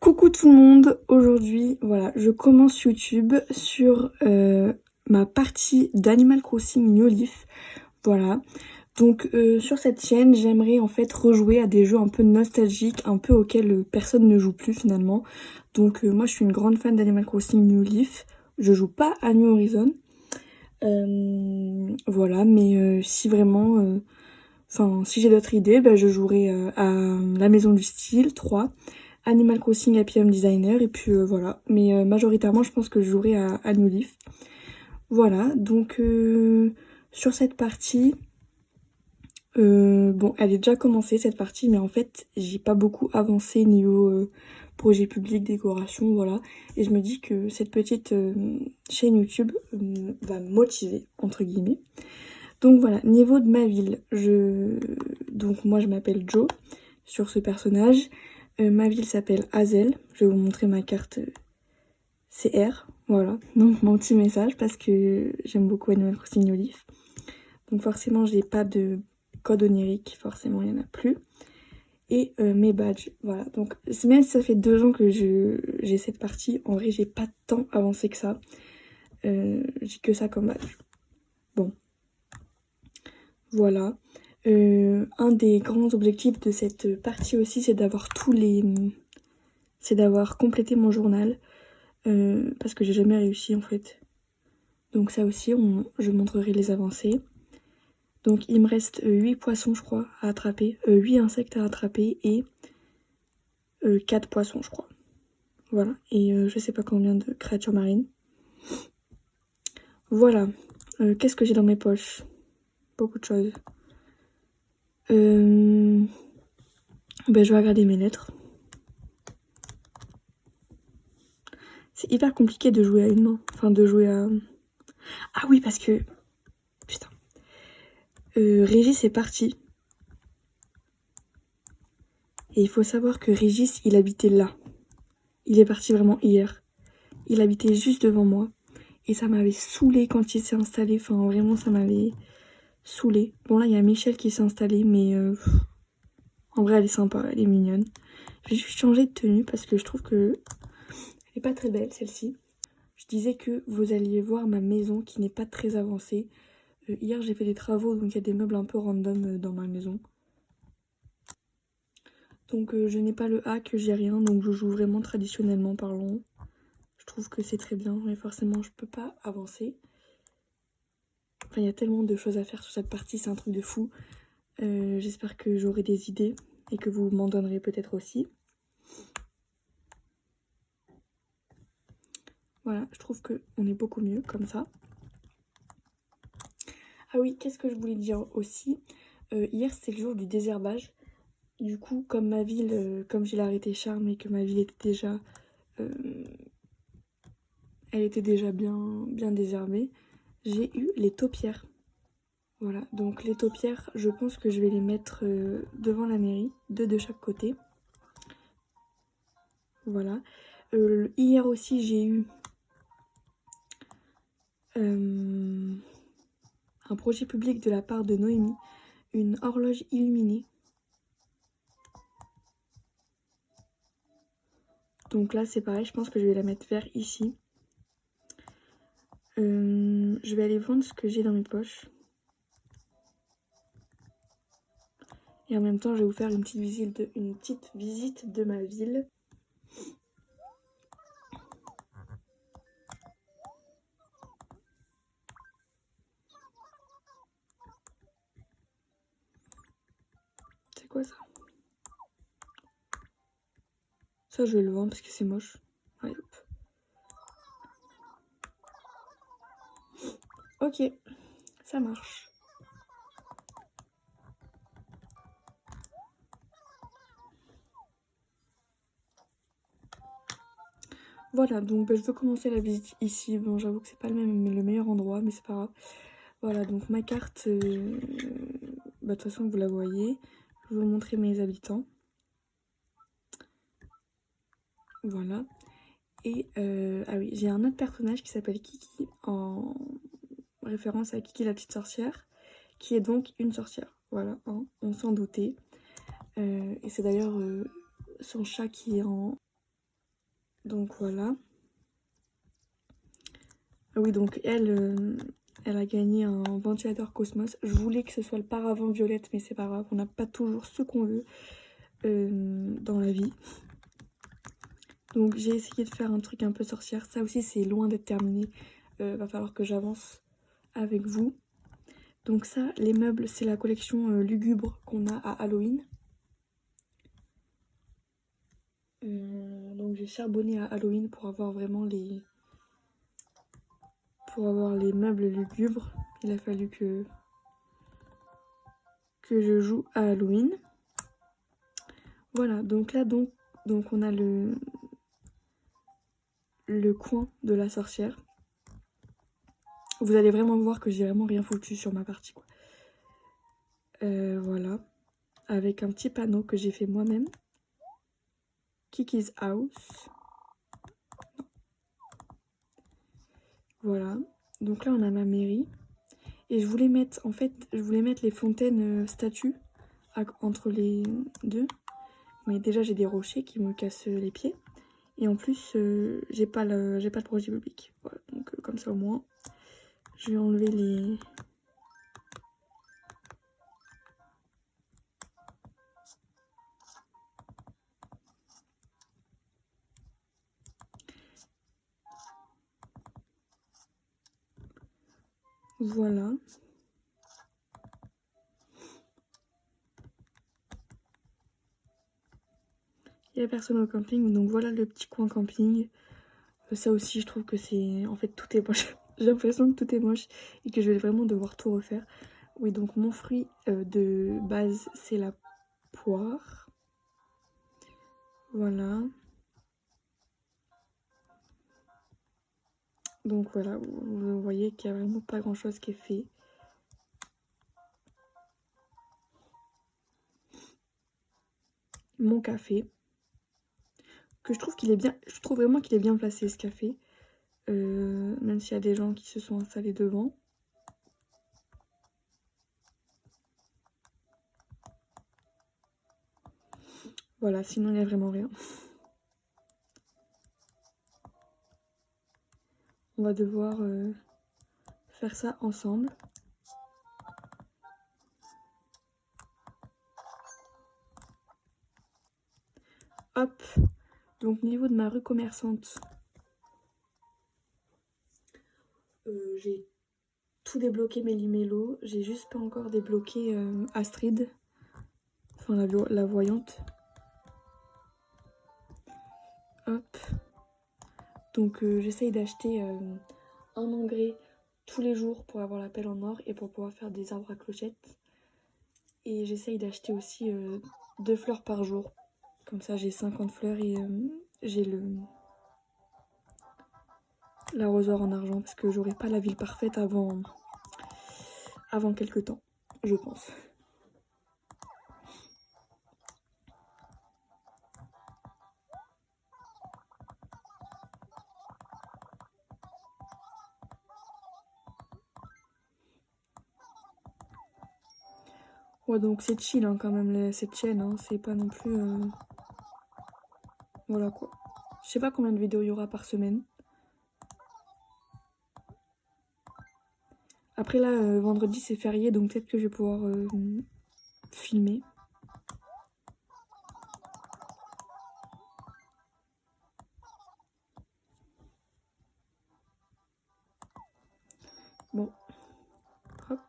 Coucou tout le monde, aujourd'hui voilà je commence YouTube sur ma partie d'Animal Crossing New Leaf, voilà. Donc sur cette chaîne j'aimerais en fait rejouer à des jeux un peu nostalgiques, un peu auxquels personne ne joue plus finalement. Donc moi je suis une grande fan d'Animal Crossing New Leaf, je joue pas à New Horizon. Voilà, mais si vraiment, si j'ai d'autres idées, bah, je jouerai à La Maison du Style 3. Animal Crossing Happy Home Designer et puis voilà. Mais majoritairement je pense que je jouerai à New Leaf. Voilà, donc sur cette partie, bon elle est déjà commencée cette partie mais en fait j'ai pas beaucoup avancé niveau projet public, décoration, voilà. Et je me dis que cette petite chaîne YouTube va me motiver, entre guillemets. Donc voilà, niveau de ma ville, donc moi je m'appelle Jo sur ce personnage. Ma ville s'appelle Hazel. Je vais vous montrer ma carte CR. Voilà, donc mon petit message parce que j'aime beaucoup Animal Crossing New Leaf. Donc forcément, j'ai pas de code onirique, forcément, il n'y en a plus. Et mes badges, voilà. Donc même si ça fait 2 ans que j'ai cette partie, en vrai, j'ai pas tant avancé que ça. J'ai que ça comme badge. Bon, voilà. Un des grands objectifs de cette partie aussi, c'est d'avoir c'est d'avoir complété mon journal. Parce que j'ai jamais réussi en fait. Donc ça aussi, je montrerai les avancées. Donc il me reste 8 poissons je crois à attraper, 8 insectes à attraper et 4 poissons je crois. Voilà, et je sais pas combien de créatures marines. Voilà, qu'est-ce que j'ai dans mes poches? Beaucoup de choses. Ben, je vais regarder mes lettres. C'est hyper compliqué de jouer à une main, enfin de jouer à... Ah oui, parce que... Putain. Régis est parti. Et il faut savoir que Régis, il habitait là. Il est parti vraiment hier. Il habitait juste devant moi. Et ça m'avait saoulé quand il s'est installé. Enfin, vraiment, ça m'avait saoulé. Bon, là, il y a Michel qui s'est installé, mais en vrai, elle est sympa, elle est mignonne. Je vais juste changer de tenue parce que je trouve que elle est pas très belle, celle-ci. Je disais que vous alliez voir ma maison qui n'est pas très avancée. Hier, j'ai fait des travaux, donc il y a des meubles un peu random dans ma maison. Donc, je n'ai pas le hack, j'ai rien, donc je joue vraiment traditionnellement parlant. Je trouve que c'est très bien, mais forcément je peux pas avancer. Enfin, il y a tellement de choses à faire sur cette partie, c'est un truc de fou. J'espère que j'aurai des idées et que vous m'en donnerez peut-être aussi. Voilà, je trouve qu'on est beaucoup mieux comme ça. Ah oui, qu'est-ce que je voulais dire aussi? Hier c'était le jour du désherbage. Du coup, comme ma ville, comme j'ai l'arrêté charme et que ma ville était déjà... elle était déjà bien désherbée, j'ai eu les taupières. Voilà, donc les taupières, je pense que je vais les mettre devant la mairie, 2 de chaque côté. Voilà. Hier aussi, j'ai eu un projet public de la part de Noémie, une horloge illuminée. Donc là, c'est pareil, je pense que je vais la mettre vers ici. Je vais aller vendre ce que j'ai dans mes poches. Et en même temps, je vais vous faire une petite visite de ma ville. C'est quoi ça? Ça, je vais le vendre parce que c'est moche. Allez, hop. Ok, ça marche. Voilà, donc je veux commencer la visite ici. Bon, j'avoue que c'est pas le meilleur endroit, mais c'est pas grave. Voilà, donc ma carte, de toute façon, vous la voyez. Je vais vous montrer mes habitants. Voilà. Et, ah oui, j'ai un autre personnage qui s'appelle Kiki, en référence à Kiki la petite sorcière, qui est donc une sorcière. Voilà, hein, on s'en doutait. Et c'est d'ailleurs son chat qui est en Donc voilà. Ah oui, donc elle a gagné un ventilateur Cosmos. Je voulais que ce soit le paravent violette, mais c'est pas grave, on n'a pas toujours ce qu'on veut dans la vie. Donc j'ai essayé de faire un truc un peu sorcière. Ça aussi, c'est loin d'être terminé. Va falloir que j'avance avec vous. Donc ça, les meubles, c'est la collection lugubre qu'on a à Halloween. Donc j'ai charbonné à Halloween pour avoir vraiment les meubles lugubres. Il a fallu que je joue à Halloween. Voilà, donc là donc on a le coin de la sorcière. Vous allez vraiment voir que j'ai vraiment rien foutu sur ma partie, quoi. Voilà, avec un petit panneau que j'ai fait moi-même. Kiki's House. Voilà, donc là on a ma mairie. Et je voulais mettre, en fait, les fontaines statues entre les deux. Mais déjà j'ai des rochers qui me cassent les pieds. Et en plus, j'ai pas le projet public. Voilà, donc comme ça au moins, je vais enlever les... Voilà. Il n'y a personne au camping, donc voilà le petit coin camping. Ça aussi, je trouve que c'est... En fait, tout est moche. J'ai l'impression que tout est moche et que je vais vraiment devoir tout refaire. Oui, donc mon fruit de base, c'est la poire. Voilà. Donc voilà, vous voyez qu'il n'y a vraiment pas grand chose qui est fait. Mon café, que je trouve qu'il est bien, je trouve vraiment qu'il est bien placé ce café, même s'il y a des gens qui se sont installés devant. Voilà, sinon il n'y a vraiment rien. On va devoir faire ça ensemble. Hop, donc niveau de ma rue commerçante, j'ai tout débloqué Méli-Mélo. J'ai juste pas encore débloqué Astrid, enfin la voyante. Hop, donc j'essaye d'acheter un engrais tous les jours pour avoir la pelle en or et pour pouvoir faire des arbres à clochettes. Et j'essaye d'acheter aussi 2 fleurs par jour. Comme ça j'ai 50 fleurs et j'ai l'arrosoir en argent parce que j'aurai pas la ville parfaite avant quelques temps, je pense. Ouais, donc c'est chill hein, quand même cette chaîne, hein, c'est pas non plus... Voilà quoi. Je sais pas combien de vidéos il y aura par semaine. Après là, vendredi c'est férié, donc peut-être que je vais pouvoir filmer. Bon, hop.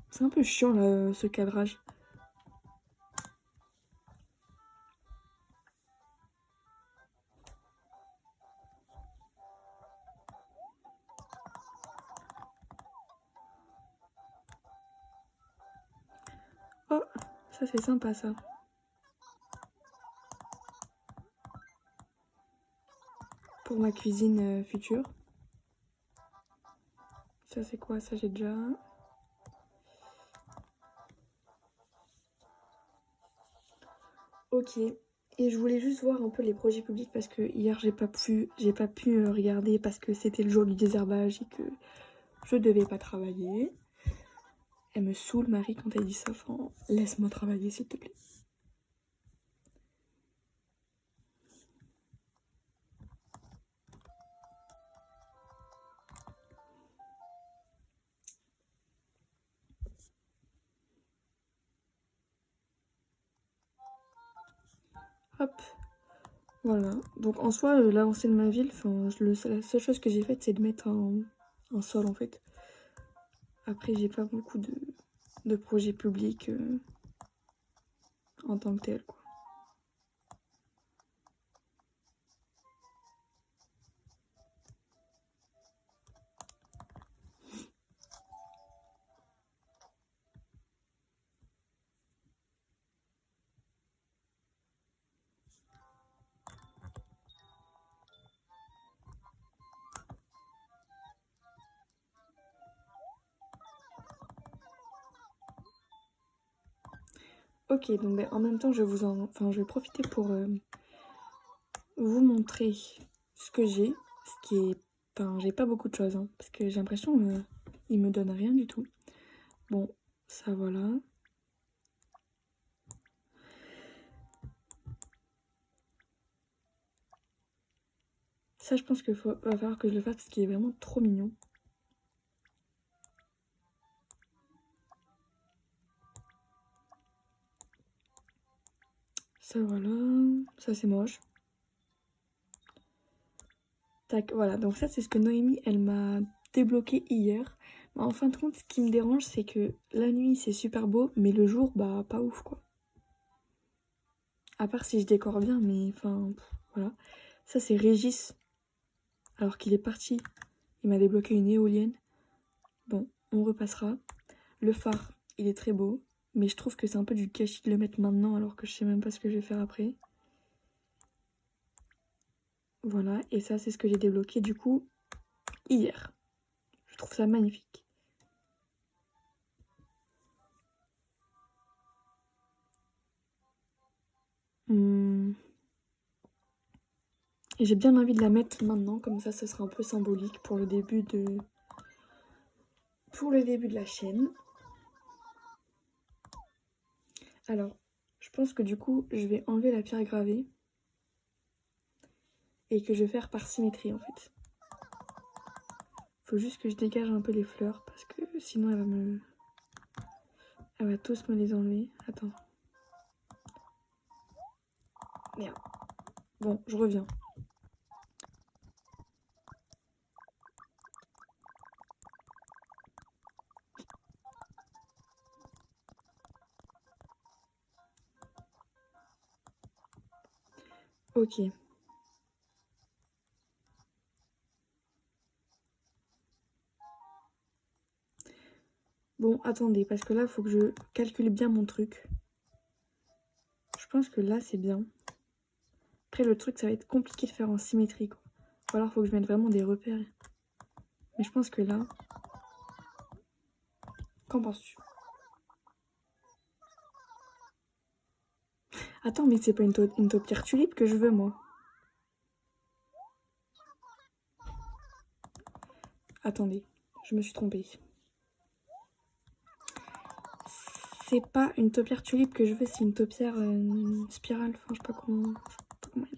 C'est un peu chiant là, ce cadrage. Oh, ça c'est sympa ça. Pour ma cuisine future. Ça c'est quoi? Ça j'ai déjà... Ok. Et je voulais juste voir un peu les projets publics parce que hier j'ai pas pu regarder parce que c'était le jour du désherbage et que je devais pas travailler. Elle me saoule Marie quand elle dit ça. Enfin, laisse-moi travailler s'il te plaît. Hop, voilà. Donc en soi, l'avancée de ma ville, la seule chose que j'ai faite, c'est de mettre un sol en fait. Après, j'ai pas beaucoup de projets publics en tant que tel, quoi. Ok, donc ben, en même temps, je vais profiter pour vous montrer ce que j'ai, ce qui est, j'ai pas beaucoup de choses, hein, parce que j'ai l'impression il me donne rien du tout. Bon, ça voilà. Ça, je pense va falloir que je le fasse parce qu'il est vraiment trop mignon. Ça voilà, ça c'est moche. Tac, voilà, donc ça c'est ce que Noémie, elle m'a débloqué hier. Mais en fin de compte, ce qui me dérange, c'est que la nuit c'est super beau, mais le jour, bah pas ouf quoi. À part si je décore bien, mais enfin, voilà. Ça c'est Régis, alors qu'il est parti. Il m'a débloqué une éolienne. Bon, on repassera. Le phare, il est très beau, mais je trouve que c'est un peu du gâchis de le mettre maintenant alors que je sais même pas ce que je vais faire après. Voilà, et ça c'est ce que j'ai débloqué du coup hier. Je trouve ça magnifique. Et j'ai bien envie de la mettre maintenant, comme ça sera un peu symbolique pour le début de la chaîne. Alors, je pense que du coup, je vais enlever la pierre gravée et que je vais faire par symétrie en fait. Faut juste que je dégage un peu les fleurs parce que sinon elle va tous me les enlever. Attends. Merde. Bon, je reviens. Ok. Bon, attendez, parce que là, il faut que je calcule bien mon truc. Je pense que là, c'est bien. Après, le truc, ça va être compliqué de faire en symétrie, quoi. Ou alors, il faut que je mette vraiment des repères. Mais je pense que là... Qu'en penses-tu? Attends, mais c'est pas une taupière tulipe que je veux, moi. Attendez, je me suis trompée. C'est pas une taupière tulipe que je veux, c'est une taupière spirale. Enfin, je sais pas comment elle est.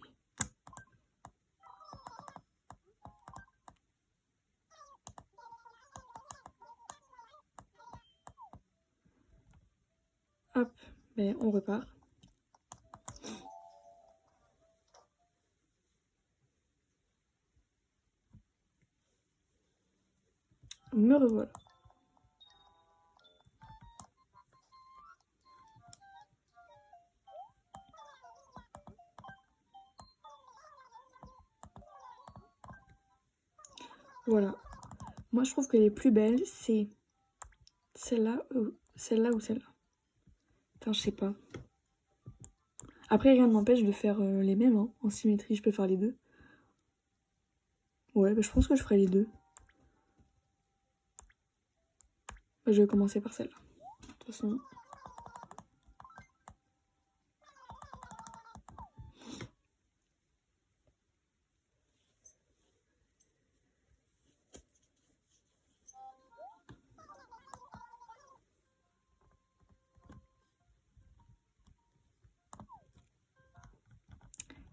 Hop, ben, on repart. Me revoilà. Voilà. Moi, je trouve que les plus belles, c'est celle-là ou celle-là ou celle-là. Enfin, je sais pas. Après, rien ne m'empêche de faire les mêmes, hein. En symétrie, je peux faire les deux. Ouais, bah, je pense que je ferai les deux. Bah, je vais commencer par celle-là. De toute façon...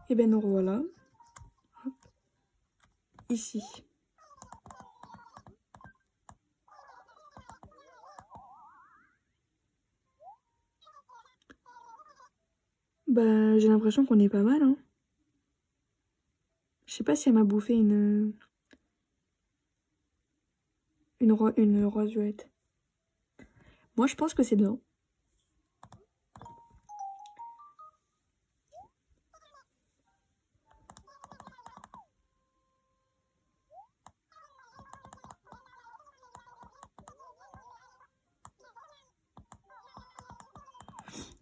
Et ben nous revoilà. Hop. Ici. Bah, j'ai l'impression qu'on est pas mal, hein. Je sais pas si elle m'a bouffé une rose violette. Moi, je pense que c'est bien.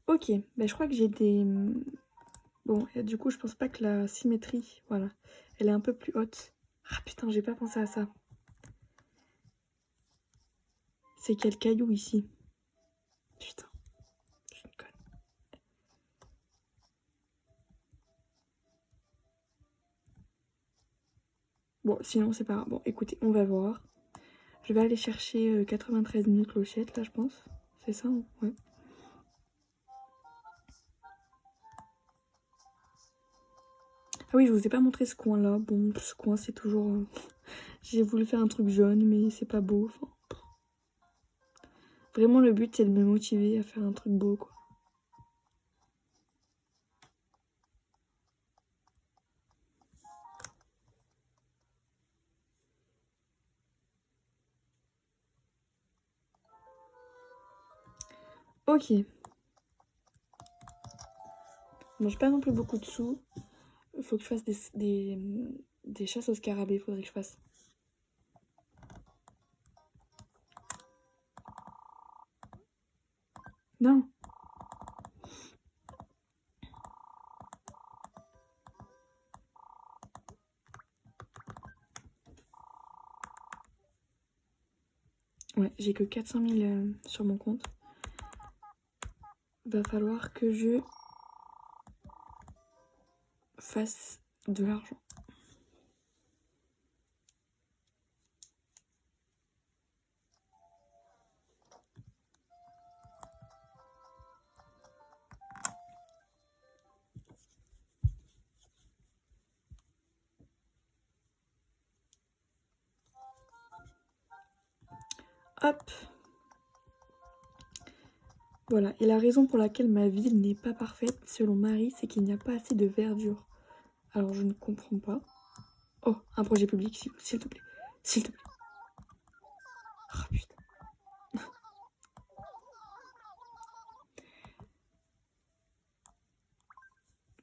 Ok, bah, je crois que j'ai des... Bon, et du coup, je pense pas que la symétrie, voilà, elle est un peu plus haute. Ah putain, j'ai pas pensé à ça. C'est quel caillou ici? Putain, je suis une conne. Bon, sinon, c'est pas grave. Bon, écoutez, on va voir. Je vais aller chercher 93 000 clochettes, là, je pense. C'est ça, hein? Ouais. Ah oui, je vous ai pas montré ce coin-là. Bon, ce coin, c'est toujours... J'ai voulu faire un truc jaune, mais c'est pas beau. Enfin, vraiment, le but, c'est de me motiver à faire un truc beau, quoi. Ok. Bon, j'ai pas non plus beaucoup de sous. Faut que je fasse des chasses au scarabée, faudrait que je fasse. Non. Ouais, j'ai que 400 000 sur mon compte. Va falloir que je fasse de l'argent. Hop. Voilà, et la raison pour laquelle ma ville n'est pas parfaite, selon Marie, c'est qu'il n'y a pas assez de verdure. Alors je ne comprends pas. Oh, un projet public, s'il te plaît. S'il te plaît. Oh putain.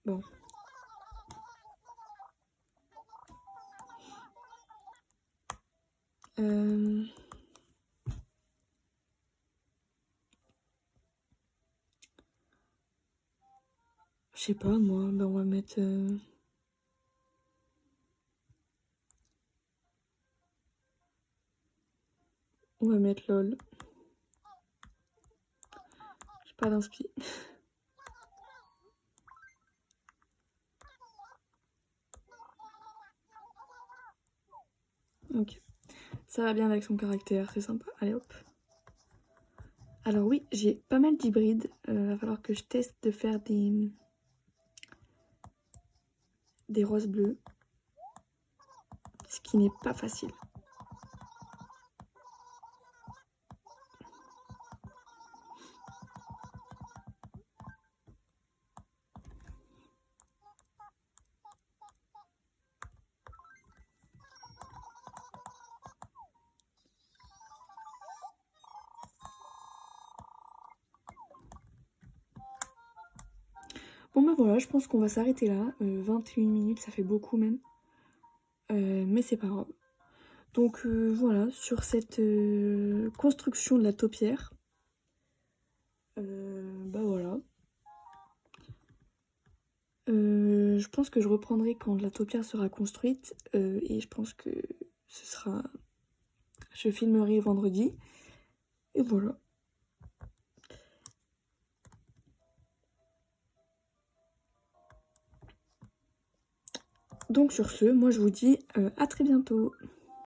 Bon. Je sais pas, moi, ben on va mettre... On va mettre LOL. J'ai pas d'inspi. Ok. Ça va bien avec son caractère, c'est sympa. Allez hop. Alors oui, j'ai pas mal d'hybrides. Va falloir que je teste de faire des roses bleues. Ce qui n'est pas facile. Bon ben voilà, je pense qu'on va s'arrêter là. 21 minutes, ça fait beaucoup même. Mais c'est pas grave. Donc voilà, sur cette construction de la taupière, bah voilà. Je pense que je reprendrai quand la taupière sera construite et je pense que ce sera... Je filmerai vendredi et voilà. Donc sur ce, moi je vous dis à très bientôt.